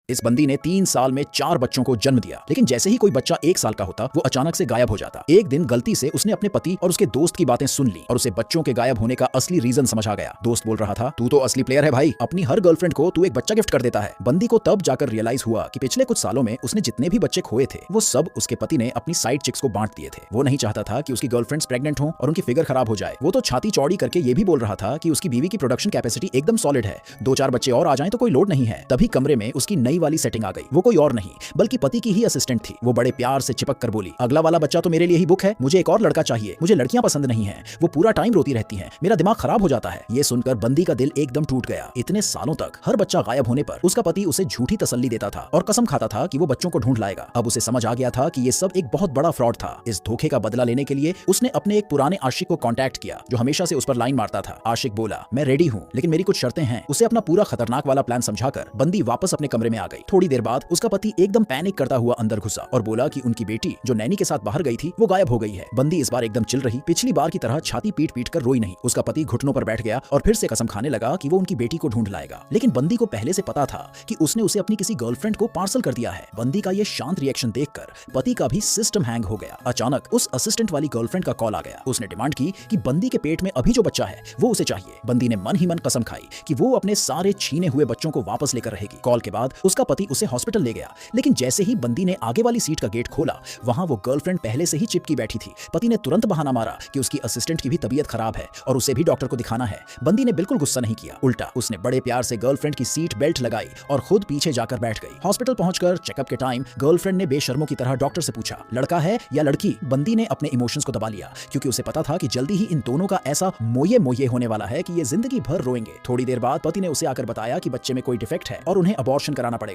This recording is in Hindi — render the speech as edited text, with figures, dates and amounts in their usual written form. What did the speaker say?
इस बंदी ने 3 साल में 4 बच्चों को जन्म दिया, लेकिन जैसे ही कोई बच्चा 1 साल का होता वो अचानक से गायब हो जाता। एक दिन गलती से उसने अपने पति और उसके दोस्त की बातें सुन ली और उसे बच्चों के गायब होने का असली रीजन समझ आ गया। दोस्त बोल रहा था, तू तो असली प्लेयर है भाई, अपनी हर गर्लफ्रेंड को तू एक बच्चा गिफ्ट कर देता है। बंदी को तब जाकर रियलाइज हुआ कि पिछले कुछ सालों में उसने जितने भी बच्चे खोए थे वो सब उसके पति ने अपनी साइड चिक्स को बांट दिए थे। वो नहीं चाहता था कि उसकी गर्लफ्रेंड्स प्रेग्नेंट हों और उनकी फिगर खराब हो जाए। वो तो छाती चौड़ी करके ये भी बोल रहा था कि उसकी बीवी की प्रोडक्शन कैपेसिटी एकदम सॉलिड है, 2-4 बच्चे और आ जाएं तो कोई लोड नहीं है। तभी कमरे में उसकी नई वाली सेटिंग आ गई। वो कोई और नहीं बल्कि पति की ही असिस्टेंट थी। वो बड़े प्यार से चिपक कर बोली, अगला वाला बच्चा तो मेरे लिए ही बुक है, मुझे एक और लड़का चाहिए, मुझे लड़कियां पसंद नहीं है, वो पूरा टाइम रोती रहती हैं, मेरा दिमाग खराब हो जाता है। ये सुनकर बंदी का दिल एकदम टूट गया। इतने सालों तक हर बच्चा गायब होने पर उसका पति उसे झूठी तसल्ली देता था और कसम खाता था कि वो बच्चों को ढूंढ लाएगा। अब उसे समझ आ गया था कि ये सब एक बहुत बड़ा फ्रॉड था। इस धोखे का बदला लेने के लिए उसने अपने एक पुराने आशिक को कांटेक्ट किया जो हमेशा से उस पर लाइन मारता था। आशिक बोला, मैं रेडी हूँ लेकिन मेरी कुछ शर्तें हैं। उसे अपना पूरा खतरनाक वाला प्लान समझाकर बंदी वापस अपने कमरे में आ गई। थोड़ी देर बाद उसका पति एकदम पैनिक करता हुआ अंदर घुसा और बोला कि उनकी बेटी जो नैनी के साथ बाहर गई थी वो गायब हो गई है। बंदी इस बार एकदम चिल रही, पिछली बार की तरह छाती पीट पीट कर रोई नहीं। उसका पति घुटनों पर बैठ गया और फिर से कसम खाने लगा कि वो उनकी बेटी को ढूंढ लाएगा। लेकिन बंदी को पहले से पता था कि उसने उसे अपनी किसी गर्लफ्रेंड को पार्सल कर दिया है। बंदी का ये शांत रिएक्शन देखकर पति का भी सिस्टम हैंग हो गया। अचानक उस असिस्टेंट वाली गर्लफ्रेंड का कॉल आ गया। उसने डिमांड की कि बंदी के पेट में अभी जो बच्चा है वो उसे चाहिए। बंदी ने मन ही मन कसम खाई कि वो अपने सारे छीने हुए बच्चों को वापस लेकर रहेगी। कॉल के बाद उसका पति उसे हॉस्पिटल ले गया, लेकिन जैसे ही बंदी ने आगे वाली सीट का गेट खोला वहां वो गर्लफ्रेंड पहले से ही चिपकी बैठी थी। पति ने तुरंत बहाना मारा कि उसकी असिस्टेंट की भी तबीयत खराब है और उसे भी डॉक्टर को दिखाना है। बंदी ने बिल्कुल गुस्सा नहीं किया, उल्टा उसने बड़े प्यार से गर्लफ्रेंड की सीट बेल्ट लगाई और खुद पीछे जाकर बैठ गई। हॉस्पिटल पहुंचकर चेकअप के टाइम गर्लफ्रेंड ने बेशर्मों की तरह डॉक्टर से पूछा, लड़का है या लड़की? बंदी ने अपने इमोशंस को दबा लिया क्योंकि उसे पता था कि जल्दी ही इन दोनों का ऐसा मोये मोये होने वाला है कि ये जिंदगी भर रोएंगे। थोड़ी देर बाद पति ने उसे आकर बताया कि बच्चे में कोई डिफेक्ट है और उन्हें अबॉर्शन कराना पड़ेगा।